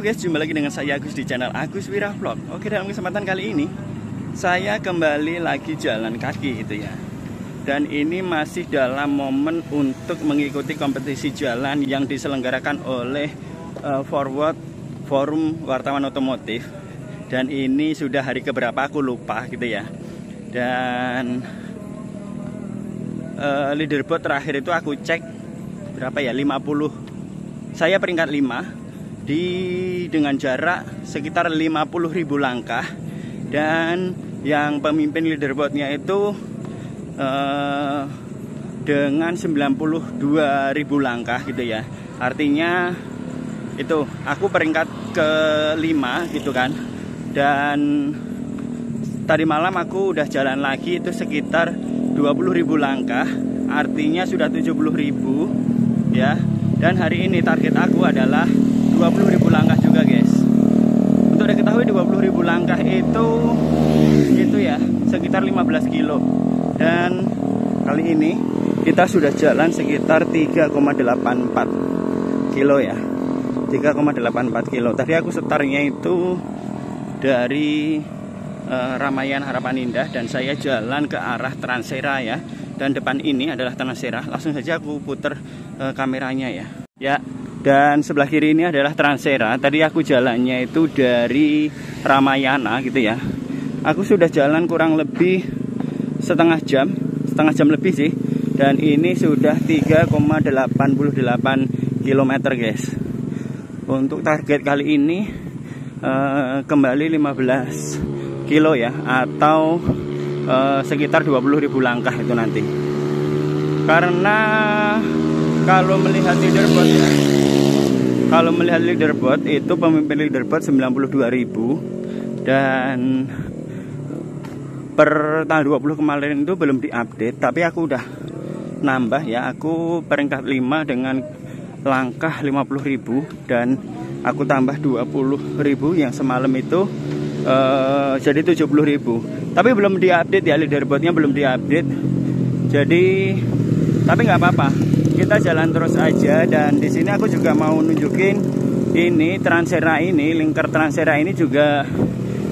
Halo guys, jumpa lagi dengan saya Agus di channel Agus Wira Vlog. Oke, dalam kesempatan kali ini saya kembali lagi jalan kaki gitu ya. Dan ini masih dalam momen untuk mengikuti kompetisi jalan yang diselenggarakan oleh Forward Forum Wartawan Otomotif. Dan ini sudah hari keberapa aku lupa gitu ya. Dan leaderboard terakhir itu aku cek berapa ya, 50. Saya peringkat 5 dengan jarak sekitar 50.000 langkah, dan yang pemimpin leaderboardnya itu dengan 92.000 langkah gitu ya. Artinya itu aku peringkat ke-5 gitu kan. Dan tadi malam aku udah jalan lagi itu sekitar 20.000 langkah, artinya sudah 70.000 ya. Dan hari ini target aku adalah 20.000 langkah juga guys. Untuk diketahui 20.000 langkah itu ya sekitar 15 kilo. Dan kali ini kita sudah jalan sekitar 3,84 kilo ya, 3,84 kilo. Tadi aku setarnya itu dari Ramayana Harapan Indah, dan saya jalan ke arah Transera ya. Dan depan ini adalah Transera. Langsung saja aku putar kameranya ya. Ya, dan sebelah kiri ini adalah Transera. Tadi aku jalannya itu dari Ramayana gitu ya. Aku sudah jalan kurang lebih setengah jam lebih sih. Dan ini sudah 3,88 km guys. Untuk target kali ini kembali 15 kilo ya, atau sekitar 20.000 langkah itu nanti. Karena kalau melihat leaderboard ya, itu pemimpin leaderboard 92.000, dan per tanggal 20 kemarin itu belum diupdate, tapi aku udah nambah ya. Aku peringkat 5 dengan langkah 50.000, dan aku tambah 20.000 yang semalam itu jadi 70.000. Tapi belum diupdate ya, leaderboardnya belum diupdate. Jadi tapi nggak apa-apa, kita jalan terus aja. Dan di sini aku juga mau nunjukin ini Transera ini, lingkar Transera ini juga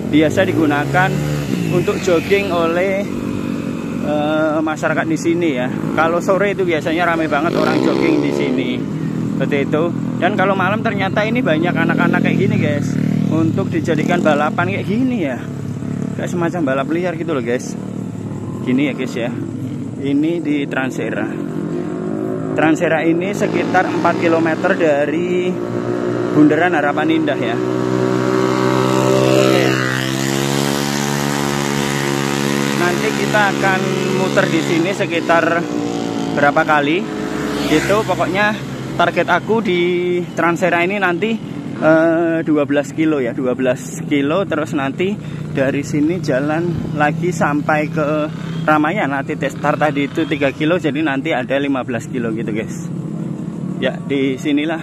biasa digunakan untuk jogging oleh masyarakat di sini ya. Kalau sore itu biasanya ramai banget orang jogging di sini, seperti itu. Dan kalau malam ternyata ini banyak anak-anak kayak gini guys, untuk dijadikan balapan kayak gini ya, kayak semacam balap liar gitu loh guys. Gini ya guys ya. Ini di Transera. Transera ini sekitar 4 km dari Bundaran Harapan Indah ya. Oke. Nanti kita akan muter di sini sekitar berapa kali gitu. Pokoknya target aku di Transera ini nanti 12 kilo ya, 12 kilo. Terus nanti dari sini jalan lagi sampai ke Ramayana. Titik start tadi itu 3 kilo, jadi nanti ada 15 kilo gitu guys. Ya, di sinilah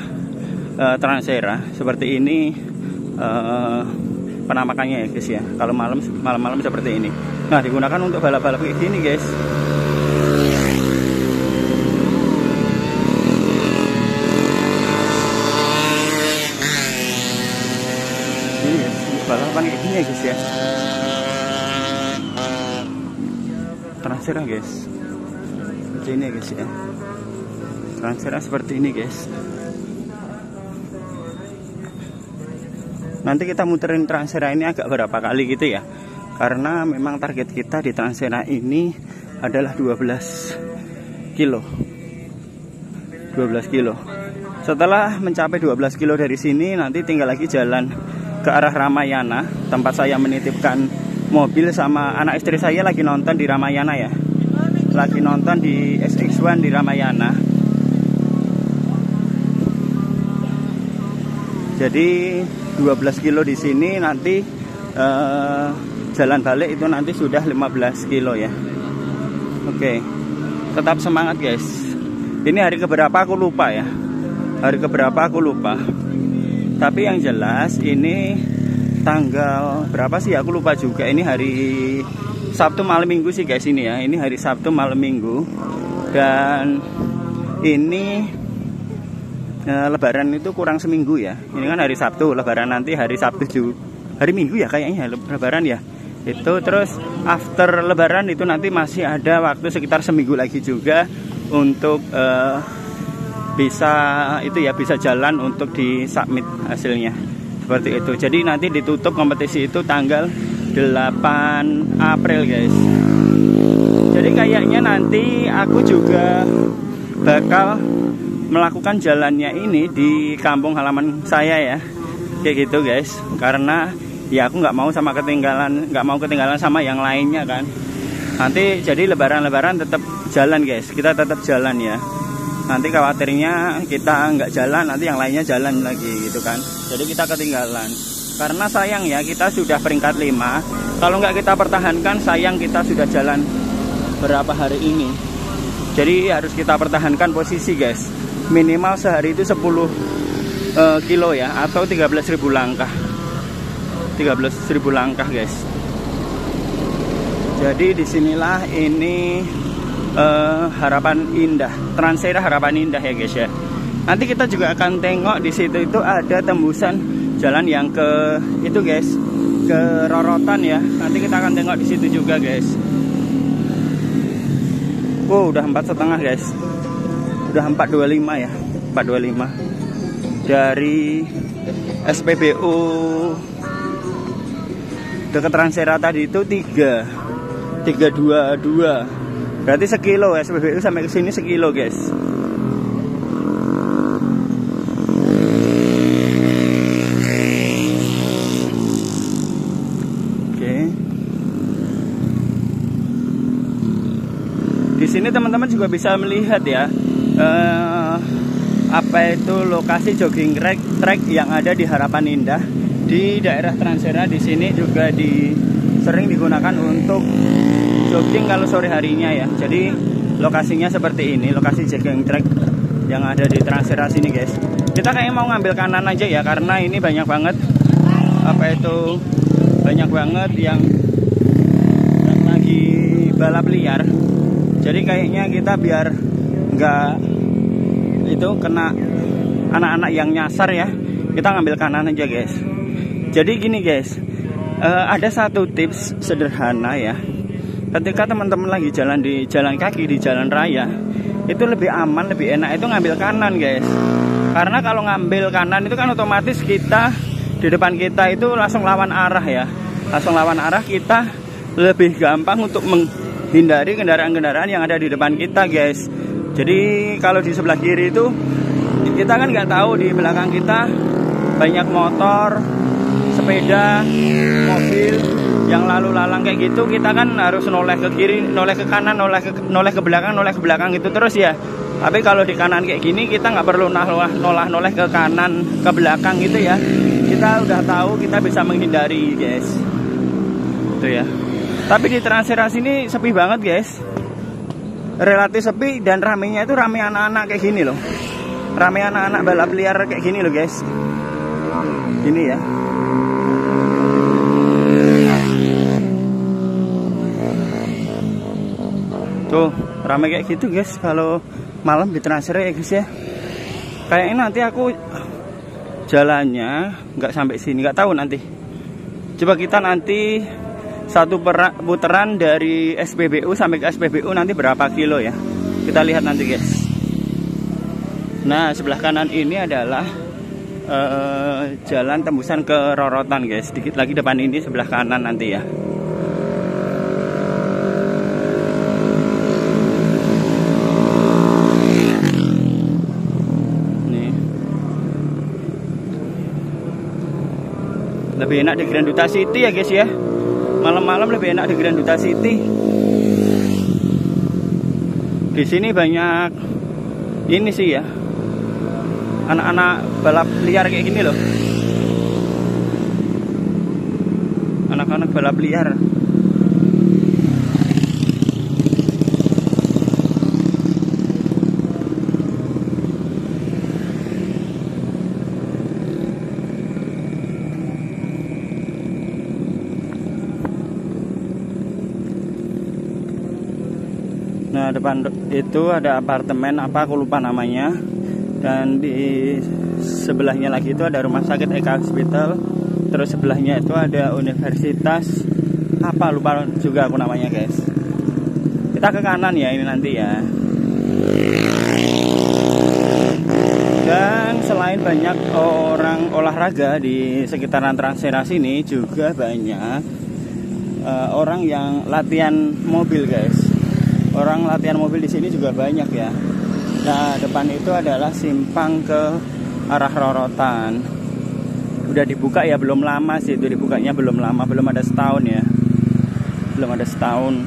Transera seperti ini penampakannya ya guys ya. Kalau malam seperti ini. Nah, digunakan untuk balap-balap kayak gini guys. Ini guys, balapan kayak gini ya guys ya. Transera guys, seperti ini guys ya. Transera seperti ini guys. Nanti kita muterin Transera ini agak berapa kali gitu ya, karena memang target kita di Transera ini adalah 12 kilo. 12 kilo. Setelah mencapai 12 kilo dari sini, nanti tinggal lagi jalan ke arah Ramayana, tempat saya menitipkan mobil sama anak istri saya lagi nonton di Ramayana ya. Lagi nonton di SX1 di Ramayana. Jadi 12 kilo di sini, nanti jalan balik itu nanti sudah 15 kilo ya. Oke. Tetap semangat guys. Ini hari keberapa aku lupa ya. Hari keberapa aku lupa. Tapi yang jelas ini tanggal berapa sih aku lupa juga. Ini hari Sabtu malam minggu sih guys ini ya. Ini hari Sabtu malam minggu. Dan ini Lebaran itu kurang seminggu ya. Ini kan hari Sabtu, Lebaran nanti hari Sabtu juga, hari Minggu ya kayaknya Lebaran ya. Itu terus after Lebaran itu nanti masih ada waktu sekitar seminggu lagi juga untuk bisa itu ya, bisa jalan untuk disubmit hasilnya seperti itu. Jadi nanti ditutup kompetisi itu tanggal 8 April guys. Jadi kayaknya nanti aku juga bakal melakukan jalannya ini di kampung halaman saya ya, kayak gitu guys. Karena ya aku nggak mau ketinggalan sama yang lainnya kan. Nanti jadi lebaran tetap jalan guys, kita tetap jalan ya. Nanti khawatirnya kita nggak jalan, nanti yang lainnya jalan lagi gitu kan. Jadi kita ketinggalan. Karena sayang ya, kita sudah peringkat 5. Kalau nggak kita pertahankan, sayang kita sudah jalan berapa hari ini. Jadi harus kita pertahankan posisi guys. Minimal sehari itu 10 kilo ya, atau 13.000 langkah. 13.000 langkah guys. Jadi disinilah ini Harapan Indah, Transera Harapan Indah ya guys ya. Nanti kita juga akan tengok di situ itu ada tembusan jalan yang ke itu guys, ke Rorotan ya. Nanti kita akan tengok di situ juga guys. Udah 4,5 guys. Udah 425 ya, 425 dari SPBU dekat Transera tadi itu 322. Berarti sekilo ya, SPBU sampai ke sini sekilo guys. Oke. Di sini teman-teman juga bisa melihat ya, apa itu lokasi jogging track yang ada di Harapan Indah di daerah Transera. Di sini juga sering digunakan untuk jogging kalau sore harinya ya. Jadi lokasinya seperti ini, lokasi jogging track yang ada di Transera sini guys. Kita kayak mau ngambil kanan aja ya, karena ini banyak banget yang lagi balap liar. Jadi kayaknya kita biar nggak itu kena anak-anak yang nyasar ya, kita ngambil kanan aja guys. Jadi gini guys, ada satu tips sederhana ya. Ketika teman-teman lagi jalan di jalan kaki, di jalan raya, itu lebih aman, lebih enak itu ngambil kanan guys. Karena kalau ngambil kanan itu kan otomatis kita di depan kita itu langsung lawan arah ya. Langsung lawan arah, kita lebih gampang untuk menghindari kendaraan-kendaraan yang ada di depan kita guys. Jadi kalau di sebelah kiri itu kita kan nggak tahu di belakang kita banyak motor, sepeda, mobil yang lalu lalang kayak gitu. Kita kan harus noleh ke kiri, noleh ke kanan, noleh ke belakang gitu terus ya. Tapi kalau di kanan kayak gini kita nggak perlu noleh ke kanan, ke belakang gitu ya. Kita udah tahu, kita bisa menghindari guys. Itu ya. Tapi di Transera sini sepi banget guys. Relatif sepi, dan ramenya itu rame anak-anak kayak gini loh. Rame anak-anak balap liar kayak gini loh guys. Ini ya. Tuh, rame kayak gitu guys kalau malam di Transera ya guys ya. Kayaknya nanti aku jalannya nggak sampai sini, nggak tahu nanti. Coba kita nanti satu putaran dari SPBU sampai ke SPBU nanti berapa kilo ya. Kita lihat nanti guys. Nah, sebelah kanan ini adalah jalan tembusan ke Rorotan guys. Sedikit lagi depan ini sebelah kanan nanti ya. Lebih enak di Grand Duta City ya guys ya. Malam-malam lebih enak di Grand Duta City. Di sini banyak ini sih ya, anak-anak balap liar kayak gini loh. Anak-anak balap liar. Nah, depan itu ada apartemen apa aku lupa namanya. Dan di sebelahnya lagi itu ada rumah sakit Eka Hospital. Terus sebelahnya itu ada universitas, apa lupa juga aku namanya guys. Kita ke kanan ya ini nanti ya. Dan selain banyak orang olahraga di sekitaran Transera sini, juga banyak orang yang latihan mobil guys. Orang latihan mobil di sini juga banyak ya. Nah, depan itu adalah simpang ke arah Rorotan. Udah dibuka ya, belum lama sih itu dibukanya, belum lama, belum ada setahun ya. Belum ada setahun.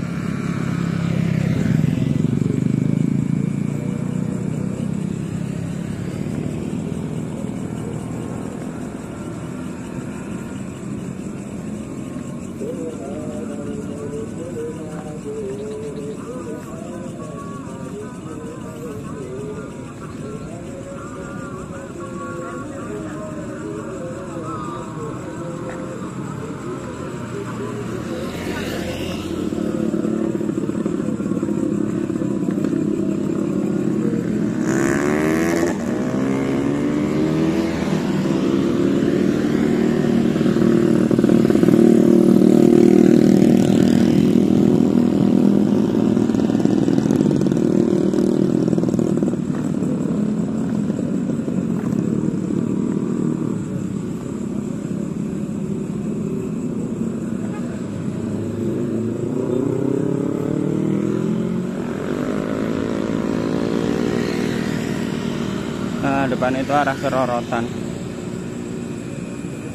Nah, depan itu arah ke Rorotan.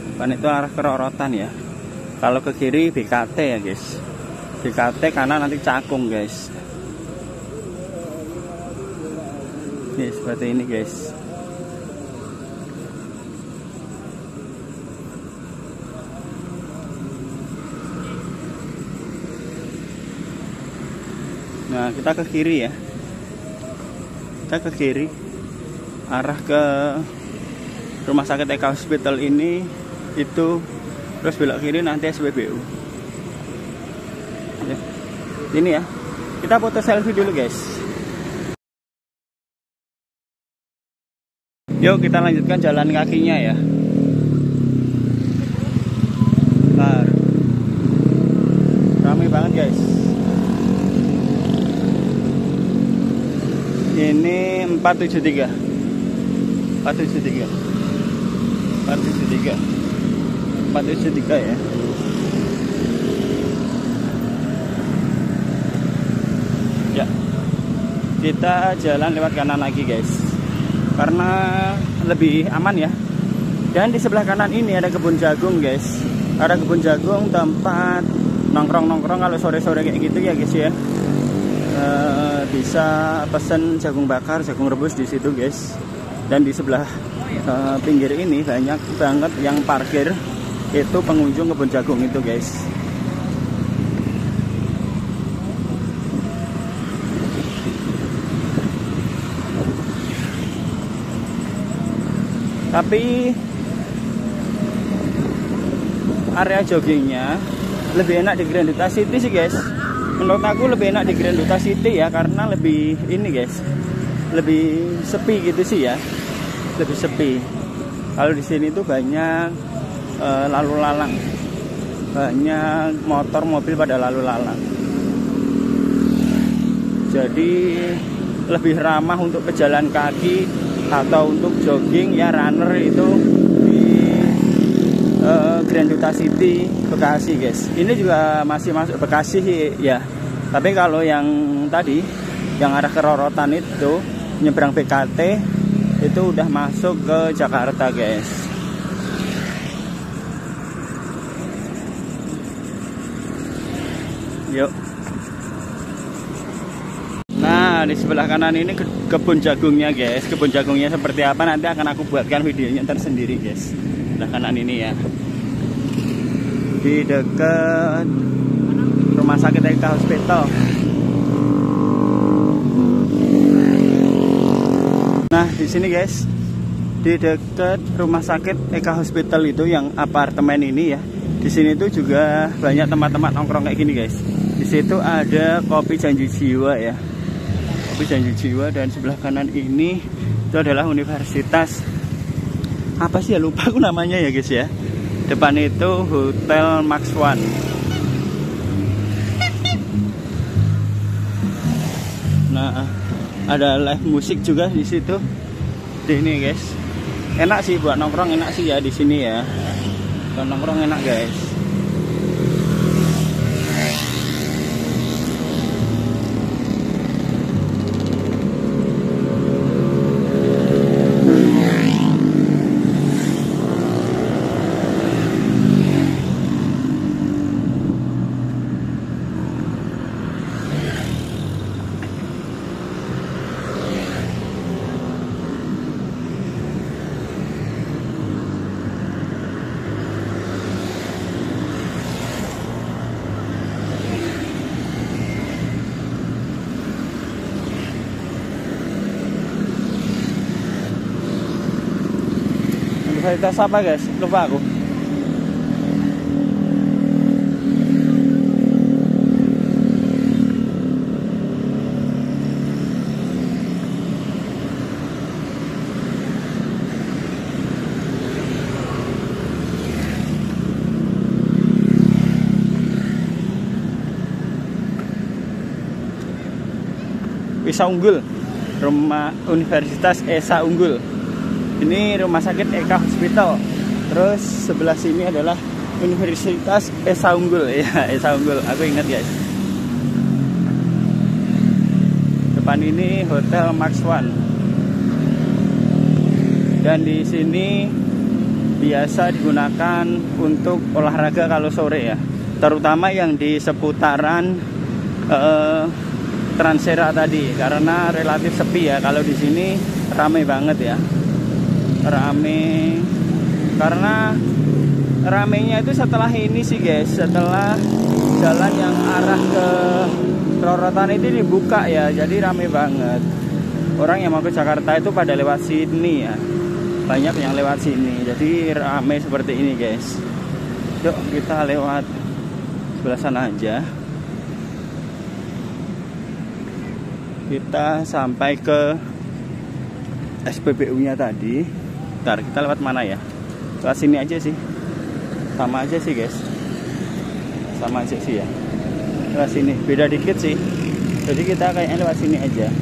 Depan itu arah ke Rorotan ya. Kalau ke kiri BKT ya guys. BKT kanan nanti Cakung guys. Nih seperti ini guys. Nah, kita ke kiri ya. Kita ke kiri. Arah ke rumah sakit Eka Hospital ini itu, terus belok kiri nanti SPBU ya. Ini ya, kita foto selfie dulu guys. Yuk kita lanjutkan jalan kakinya ya. Nah, ramai banget guys. Ini 473 ya. Ya, kita jalan lewat kanan lagi guys, karena lebih aman ya. Dan di sebelah kanan ini ada kebun jagung guys. Ada kebun jagung, tempat nongkrong kalau sore-sore kayak gitu ya guys ya. Bisa pesen jagung bakar, jagung rebus di situ guys. Dan di sebelah pinggir ini banyak banget yang parkir, itu pengunjung kebun jagung itu guys. Tapi area joggingnya lebih enak di Grand Duta City sih guys. Menurut aku lebih enak di Grand Duta City ya, karena lebih ini guys, lebih sepi gitu sih ya, lebih sepi. Kalau di sini tuh banyak lalu lalang, banyak motor mobil pada lalu lalang. Jadi lebih ramah untuk pejalan kaki atau untuk jogging ya, runner itu di Grand Duta City Bekasi guys. Ini juga masih masuk Bekasi ya. Tapi kalau yang tadi yang arah ke Rorotan itu nyebrang BKT itu udah masuk ke Jakarta guys. Yuk. Nah, di sebelah kanan ini kebun jagungnya guys. Kebun jagungnya seperti apa nanti akan aku buatkan videonya tersendiri guys. Sebelah kanan ini ya. Di dekat rumah sakit Eka Hospital. Nah, di sini guys, di dekat rumah sakit Eka Hospital itu yang apartemen ini ya. Di sini tuh juga banyak tempat-tempat nongkrong kayak gini guys. Di situ ada Kopi Janji Jiwa ya. Kopi Janji Jiwa. Dan sebelah kanan ini itu adalah universitas, apa sih ya, lupa aku namanya ya guys ya. Depan itu Hotel Max One. Nah, ada live musik juga di situ. Di ini guys. Enak sih buat nongkrong, enak sih ya di sini ya. Buat nongkrong enak guys. Universitas apa guys? Lupa aku. Esa Unggul, rumah Universitas Esa Unggul. Ini rumah sakit Eka Hospital. Terus sebelah sini adalah Universitas Esa Unggul ya, Esa Unggul. Aku ingat guys. Depan ini Hotel Max One. Dan di sini biasa digunakan untuk olahraga kalau sore ya. Terutama yang di seputaran Transera tadi, karena relatif sepi ya. Kalau di sini ramai banget ya. Rame karena ramenya itu setelah ini sih guys, setelah jalan yang arah ke Rorotan itu dibuka ya, jadi rame banget. Orang yang mau ke Jakarta itu pada lewat sini ya, banyak yang lewat sini, jadi rame seperti ini guys. Yuk kita lewat sebelah sana aja. Kita sampai ke SPBU nya tadi. Bentar, kita lewat mana ya? Lewat sini aja sih. Sama aja sih guys. Sama aja sih ya. Lewat sini, beda dikit sih. Jadi kita kayaknya lewat sini aja.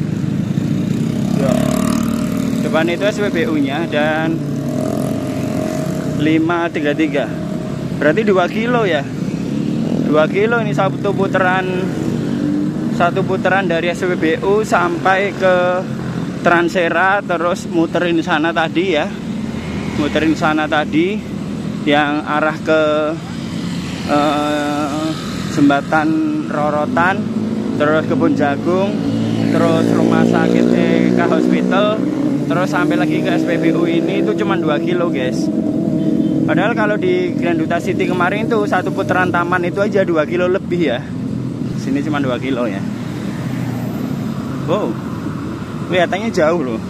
Yuk. Depan itu SPBU nya dan 533. Berarti 2 kilo ya. 2 kilo ini satu putaran dari SPBU sampai ke Transera, terus muterin sana tadi ya. Muterin sana tadi yang arah ke jembatan Rorotan, terus Kebun Jagung, terus rumah sakit Eka Hospital, terus sampai lagi ke SPBU ini itu cuma 2 kilo guys. Padahal kalau di Grand Duta City kemarin itu satu putaran taman itu aja 2 kilo lebih ya. Sini cuma 2 kilo ya. Wow, kelihatannya jauh loh,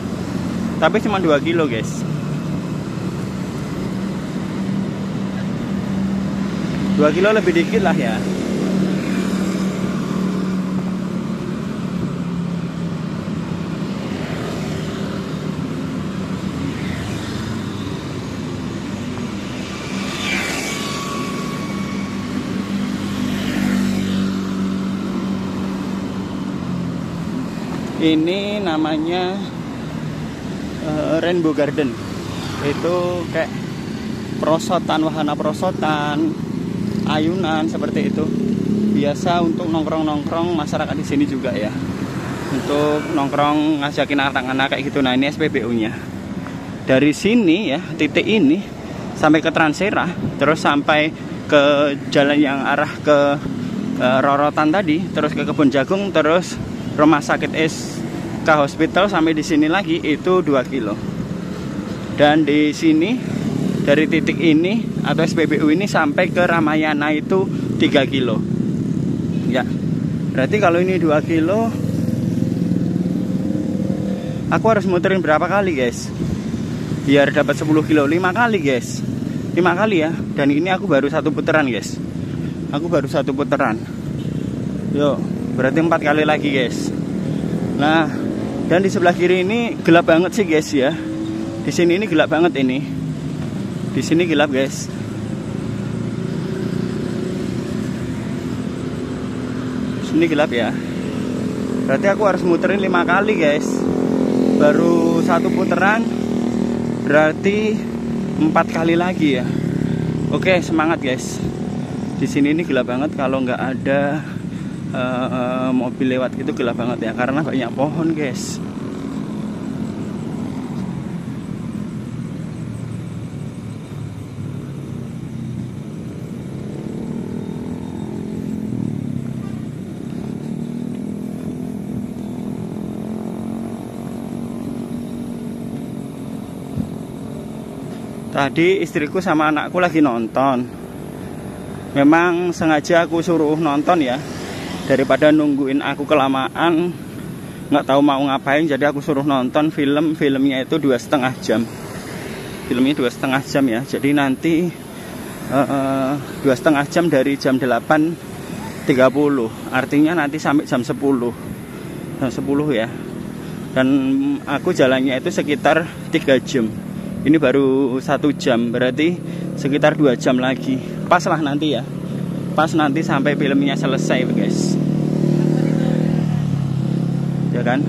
tapi cuma 2 kilo guys. 2 kilo lebih dikit lah ya. Ini namanya Rainbow Garden. Itu kayak perosotan, wahana perosotan, ayunan seperti itu. Biasa untuk nongkrong-nongkrong masyarakat di sini juga ya. Untuk nongkrong ngajakin anak-anak kayak gitu. Nah, ini SPBU-nya. Dari sini ya, titik ini sampai ke Transera, terus sampai ke jalan yang arah ke Rorotan tadi, terus ke Kebun Jagung, terus rumah sakit Eka Hospital sampai di sini lagi itu 2 kilo. Dan di sini dari titik ini atau SPBU ini sampai ke Ramayana itu 3 kilo. Ya. Berarti kalau ini 2 kilo aku harus muterin berapa kali, guys? Biar dapat 10 kilo, 5 kali, guys. 5 kali ya. Dan ini aku baru 1 putaran, guys. Aku baru 1 putaran. Yuk, berarti 4 kali lagi, guys. Nah, dan di sebelah kiri ini gelap banget sih guys ya. Di sini ini gelap banget ini. Di sini gelap guys. Ini gelap ya. Berarti aku harus muterin 5 kali guys. Baru satu putaran berarti 4 kali lagi ya. Oke, semangat guys. Di sini ini gelap banget, kalau nggak ada mobil lewat itu gelap banget ya, karena banyak pohon guys. Tadi istriku sama anakku lagi nonton. Memang sengaja aku suruh nonton ya, daripada nungguin aku kelamaan nggak tahu mau ngapain. Jadi aku suruh nonton filmnya itu 2,5 jam. Filmnya 2,5 jam ya. Jadi nanti 2,5 jam dari jam 8.30. Artinya nanti sampai jam 10 ya. Dan aku jalannya itu sekitar 3 jam. Ini baru 1 jam, berarti sekitar 2 jam lagi. Pas lah nanti ya. Pas nanti sampai filmnya selesai guys. Ya kan?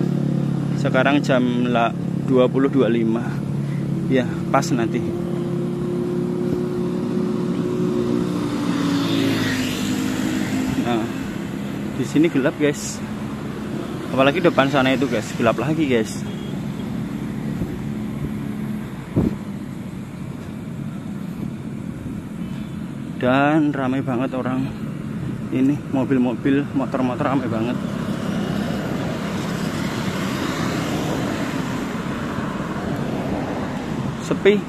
Sekarang jam 20.25. Ya, pas nanti. Nah, di sini gelap guys. Apalagi depan sana itu guys, gelap lagi guys. Dan ramai banget orang ini, mobil-mobil, motor-motor ramai banget. Sepi.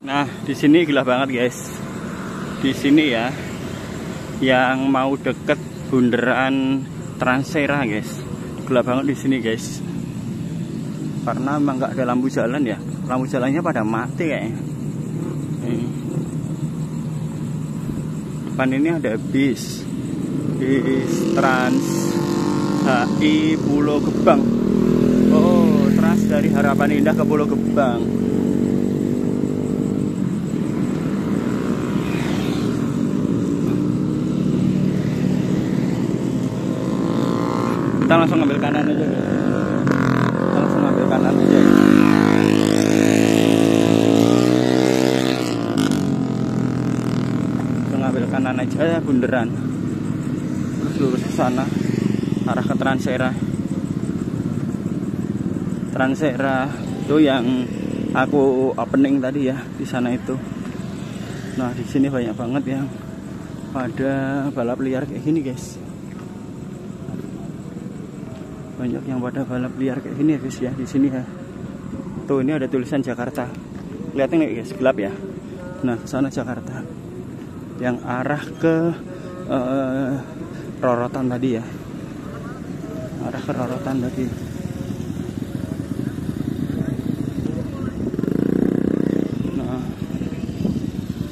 Nah, di sini gelap banget guys. Di sini ya, yang mau deket bundaran Transera guys, gelap banget di sini guys. Karena emang nggak ada lampu jalan ya, lampu jalannya pada mati kayaknya. Depan ini ada bis Trans HI Pulau Gebang. Oh, trans dari Harapan Indah ke Pulau Gebang. Kita langsung ngambil kanan aja guys. Kita langsung ngambil kanan aja. Ngambil kanan aja ya, bundaran. Terus lurus ke sana arah ke Transera. Transera itu yang aku opening tadi ya, di sana itu. Nah, di sini banyak banget yang pada balap liar kayak gini guys. Banyak yang pada balap liar kayak gini ya guys ya, di sini ya. Tuh, ini ada tulisan Jakarta. Lihatin nggak guys, gelap ya. Nah, ke sana Jakarta. Yang arah ke Rorotan tadi ya, arah ke Rorotan tadi. Nah,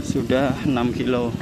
sudah 6 kilo.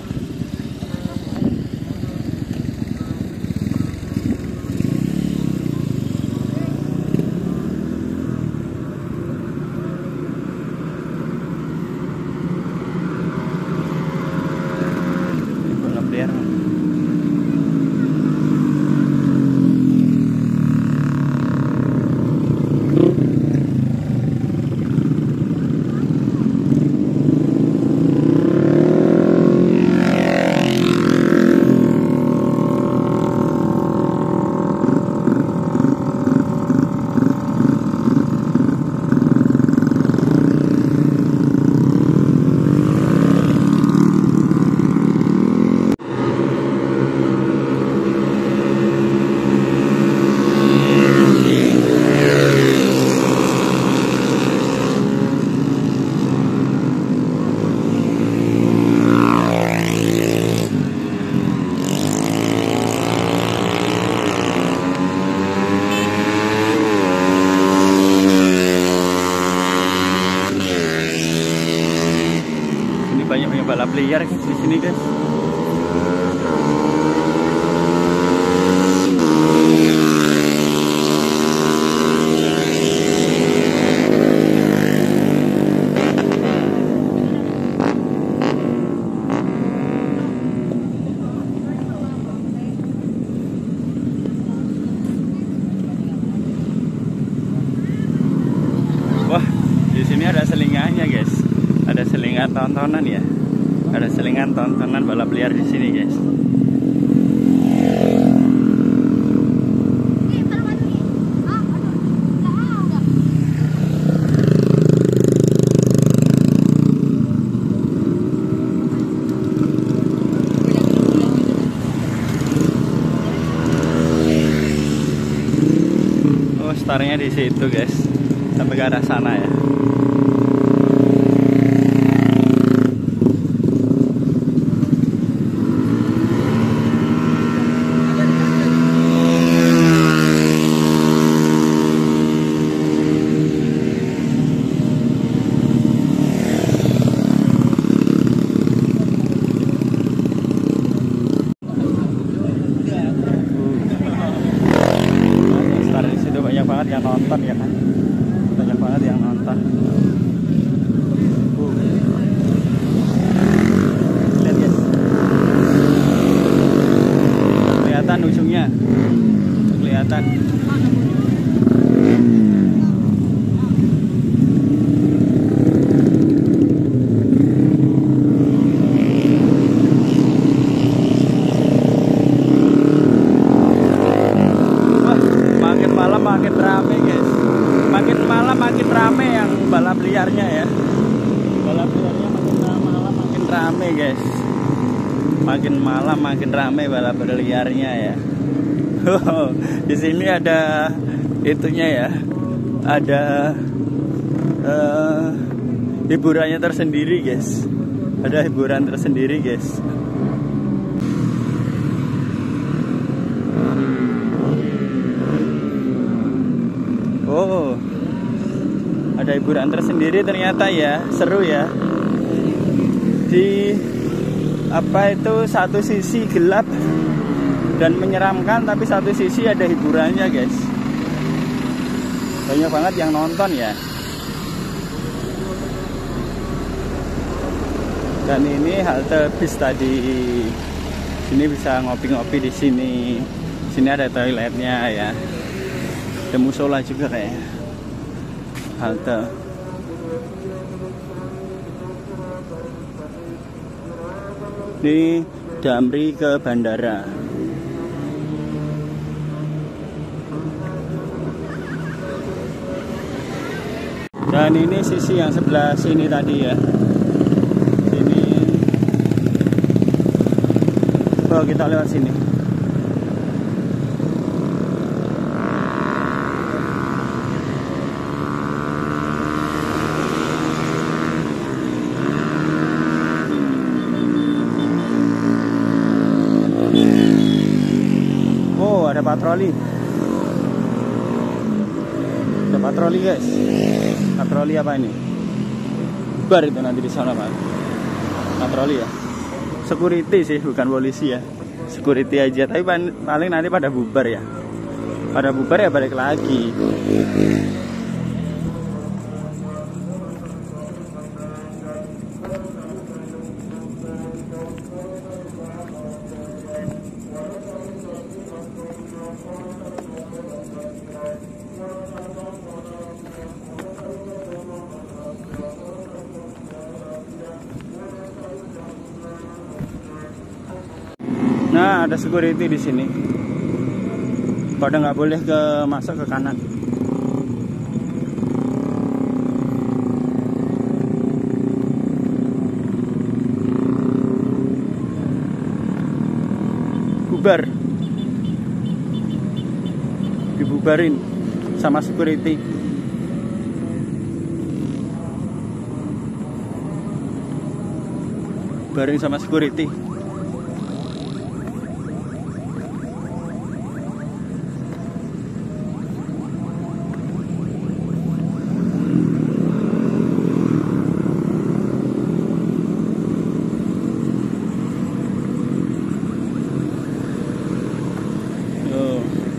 Banyak balap liar di sini guys. tontonan ya. Ada selingan tontonan balap liar di sini, guys. Oh, startnya di situ, guys. Sampai ke arah sana ya. Banyak banget yang nonton ya kan, banyak banget yang nonton. Lihat guys, kelihatan ujungnya, kelihatan. Makin rame, guys. Makin malam makin rame yang balap liarnya ya. Balap liarnya makin malam makin rame, guys. Makin malam makin rame balap liarnya ya. Di sini ada itunya ya. Ada hiburannya tersendiri, guys. Ada hiburan tersendiri, guys. Oh, ada hiburan tersendiri ternyata ya, seru ya. Di apa itu, satu sisi gelap dan menyeramkan, tapi satu sisi ada hiburannya, guys. Banyak banget yang nonton ya. Dan ini halte bis tadi. Sini bisa ngopi-ngopi di sini. Sini ada toiletnya ya. Ada musola juga kayaknya. Halte. Ini Damri ke bandara. Dan ini sisi yang sebelah sini tadi ya. Sini. Oh, kita lewat sini. Oh, ada patroli. Ada patroli, guys. Patroli apa ini? Bar itu nanti di sana, Pak. Patroli ya. Security sih, bukan polisi ya. Security aja, tapi paling nanti pada bubar ya. Pada bubar ya balik lagi. Nah, ada security di sini. Pada nggak boleh masuk ke kanan. Bubar. Dibubarin sama security. Bubarin sama security.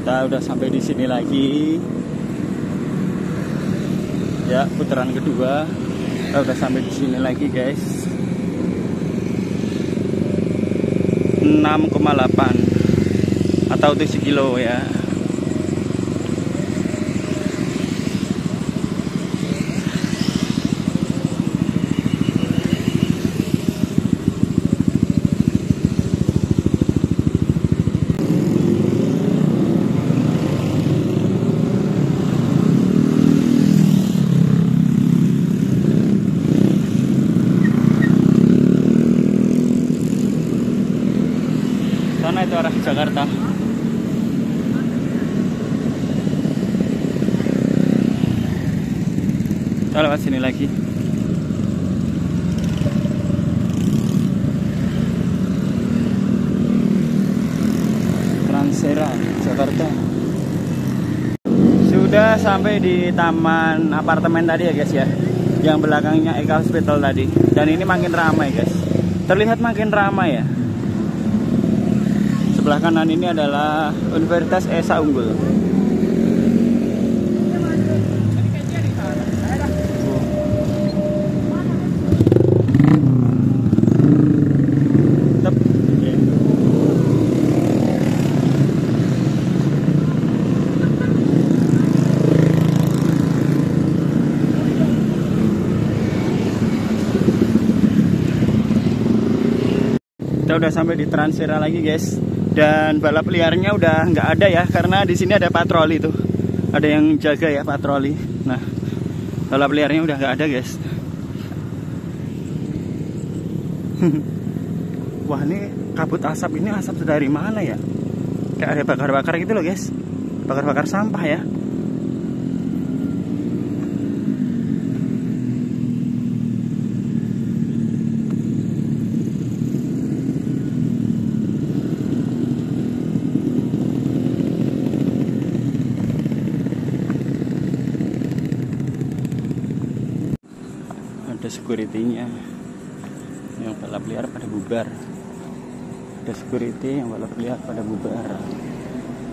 Kita udah sampai di sini lagi. Ya, putaran kedua. Kita udah sampai di sini lagi, guys. 6,8 atau 7 kilo ya. itu arah Jakarta. Kita lewat sini lagi. Transera Jakarta. Sudah sampai di taman apartemen tadi ya guys ya, yang belakangnya Eka Hospital tadi. Dan ini makin ramai guys, terlihat makin ramai ya. Sebelah kanan ini adalah Universitas Esa Unggul. Kita udah sampai di Transera lagi guys, dan balap liarnya udah nggak ada ya, karena di sini ada patroli tuh, ada yang jaga ya, patroli. Nah, balap liarnya udah nggak ada guys. Wah, ini kabut asap, ini asap dari mana ya? Kayak ada bakar-bakar gitu loh guys, bakar-bakar sampah ya. Ada security-nya, yang balap liar pada bubar. Ada security yang balap liar pada bubar,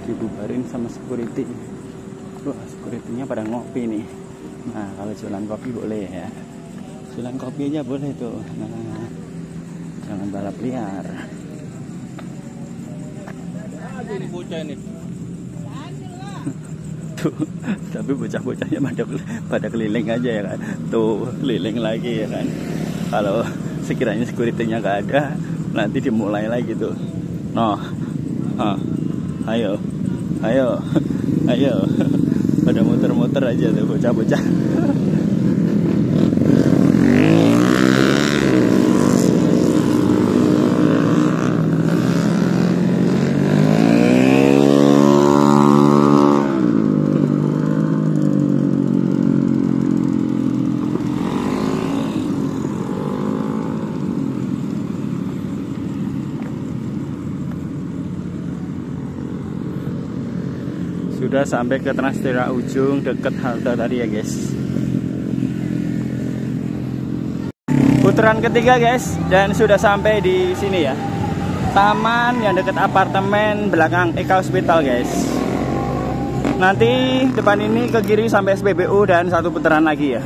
dibubarin sama security. Wah, security-nya pada ngopi nih. Nah, kalau jualan kopi boleh ya, jualan kopi aja boleh tuh. Nah, jangan balap liar. Ini bocah ini. Tuh, tapi bocah-bocahnya pada keliling aja ya kan. Tuh, keliling lagi ya kan. Kalau sekiranya security-nya nggak ada, nanti dimulai lagi tuh. Noh, ayo, pada muter-muter aja tuh bocah-bocah. Sudah sampai ke Transera ujung deket halte tadi ya guys. Putaran ketiga guys, dan sudah sampai di sini ya, taman yang deket apartemen belakang Eka Hospital guys. Nanti depan ini ke kiri sampai SPBU dan satu putaran lagi ya.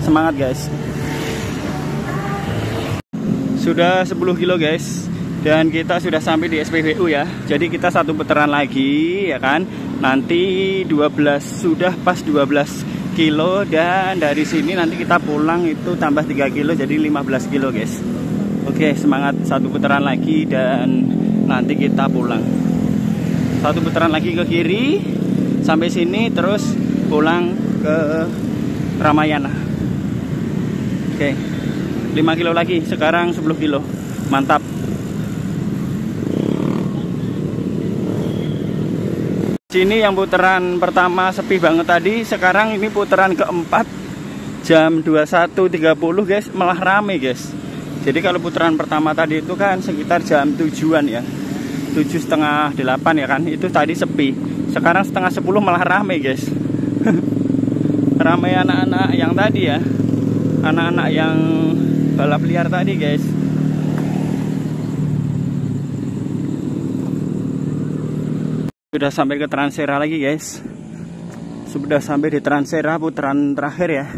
Semangat guys. Sudah 10 kilo guys, dan kita sudah sampai di SPBU ya. Jadi kita satu putaran lagi ya kan. Nanti 12, sudah pas 12 kilo, dan dari sini nanti kita pulang itu tambah 3 kilo jadi 15 kilo guys. Oke, semangat, satu putaran lagi dan nanti kita pulang. Satu putaran lagi ke kiri sampai sini, terus pulang ke Ramayana. Oke, 5 kilo lagi, sekarang 10 kilo. Mantap. Sini yang putaran pertama sepi banget tadi, sekarang ini putaran keempat jam 21.30 guys, malah rame guys. Jadi kalau putaran pertama tadi itu kan sekitar jam 7-an ya, 7:30, 8 ya kan, itu tadi sepi. Sekarang 9:30 malah rame guys. Ramai anak-anak yang tadi ya, anak-anak yang balap liar tadi guys. Sudah sampai ke Transera lagi guys. Sudah sampai di Transera, putaran terakhir ya.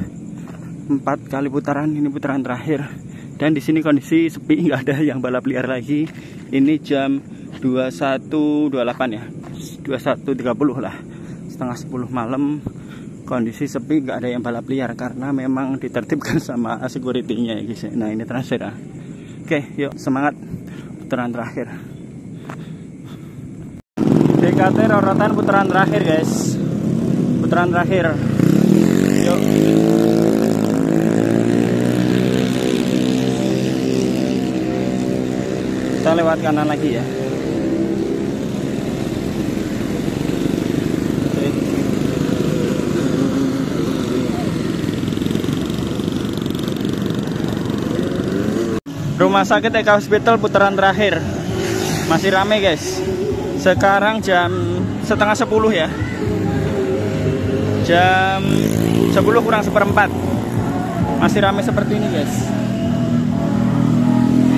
4 kali putaran, ini putaran terakhir. Dan di sini kondisi sepi, nggak ada yang balap liar lagi. Ini jam 21.28 ya, 21.30 lah, 9:30 malam. Kondisi sepi, nggak ada yang balap liar karena memang ditertibkan sama security-nya ya guys. Nah, ini Transera. Oke, yuk semangat, putaran terakhir. DKT Rorotan putaran terakhir guys, putaran terakhir. Yuk. Kita lewat kanan lagi ya. Rumah sakit Eka Hospital putaran terakhir. Masih rame guys. Sekarang jam setengah 10 ya. Jam 10 kurang seperempat. Masih rame seperti ini guys.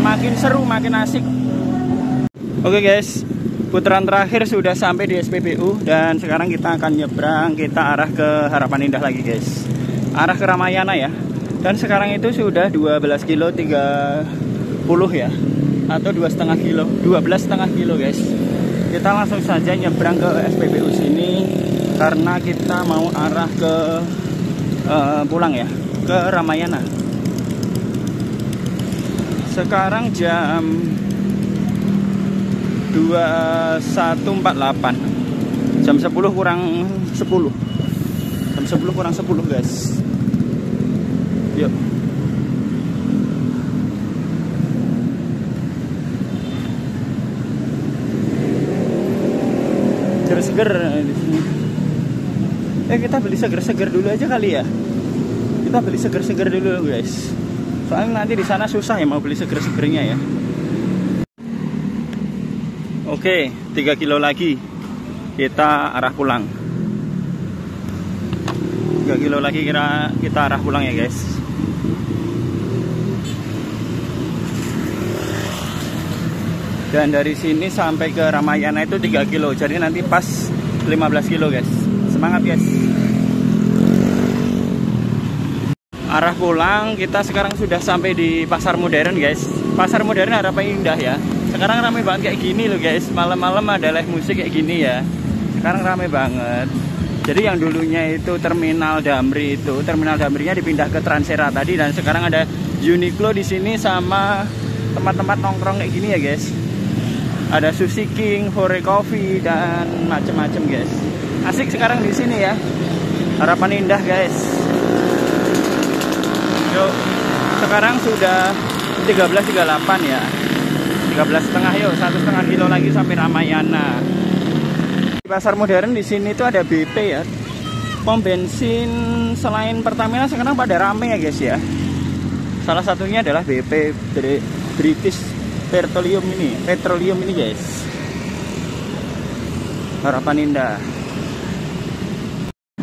Makin seru, makin asik. Oke guys, putaran terakhir sudah sampai di SPBU. Dan sekarang kita akan nyebrang. Kita arah ke Harapan Indah lagi guys. Arah ke Ramayana ya. Dan sekarang itu sudah 12 kilo 30 ya. Atau 2,5 kilo, 12,5 kilo guys. Kita langsung saja nyebrang ke SPBU sini. Karena kita mau arah ke pulang ya, ke Ramayana. Sekarang jam 21.48. Jam 10 kurang 10. Jam 10 kurang 10 guys. Yuk. Seger-seger di sini. Kita beli seger-seger dulu aja kali ya. Kita beli seger-seger dulu guys. Soalnya nanti di sana susah ya mau beli seger-segernya ya. Oke, 3 kilo lagi kita arah pulang. 3 kilo lagi kita arah pulang ya guys. Dan dari sini sampai ke Ramayana itu 3 kilo. Jadi nanti pas 15 kilo guys. Semangat guys. Arah pulang kita sekarang sudah sampai di Pasar Modern guys. Pasar Modern Harapan Indah ya. Sekarang ramai banget kayak gini loh guys. Malam-malam ada live musik kayak gini ya. Sekarang ramai banget. Jadi yang dulunya itu Terminal Damri itu, Terminal Damrinya dipindah ke Transera tadi. Dan sekarang ada Uniqlo di sini sama tempat-tempat nongkrong kayak gini ya guys. Ada Sushi King, Hore Coffee dan macem-macem guys. Asik sekarang di sini ya. Harapan Indah guys. Yuk, sekarang sudah 13.38 ya. 13,5 yuk, 1,5 kilo lagi sampai Ramayana. Di Pasar Modern di sini tuh ada BP ya. Pom bensin selain Pertamina sekarang pada rame ya guys ya. Salah satunya adalah BP British Petroleum ini guys. Harapan Indah.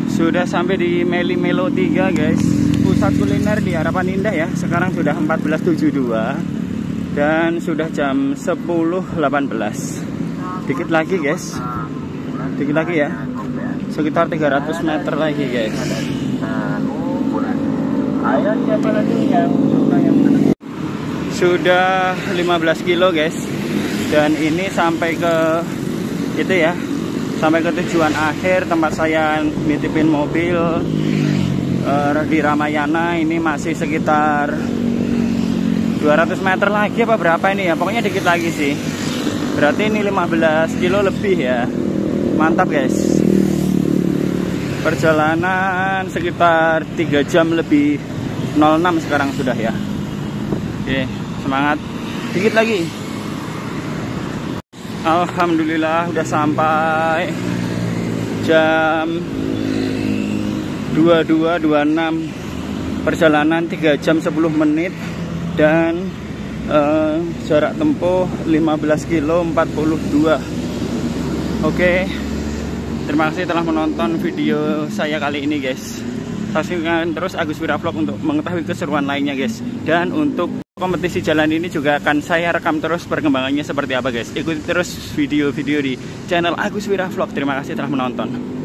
Sudah sampai di Meli Melo 3 guys. Pusat kuliner di Harapan Indah ya. Sekarang sudah 14.72 dan sudah jam 10.18. Dikit lagi guys. Dikit lagi ya. Sekitar 300 meter lagi guys. Ayo siapa lagi yang sudah 15 kilo guys. Dan ini sampai ke itu ya. Sampai ke tujuan akhir tempat saya nitipin mobil di Ramayana. Ini masih sekitar 200 meter lagi apa berapa ini ya. Pokoknya dikit lagi sih. Berarti ini 15 kilo lebih ya. Mantap guys. Perjalanan sekitar 3 jam lebih 06 sekarang sudah ya. Oke, semangat. Dikit lagi. Alhamdulillah udah sampai jam 22.26. Perjalanan 3 jam 10 menit dan jarak tempuh 15 kilo 42. Oke, terima kasih telah menonton video saya kali ini guys. Saksikan terus Agus Wira Vlog untuk mengetahui keseruan lainnya guys. Dan untuk kompetisi jalan ini juga akan saya rekam terus perkembangannya seperti apa guys. Ikuti terus video-video di channel Agus Wira Vlog. Terima kasih telah menonton.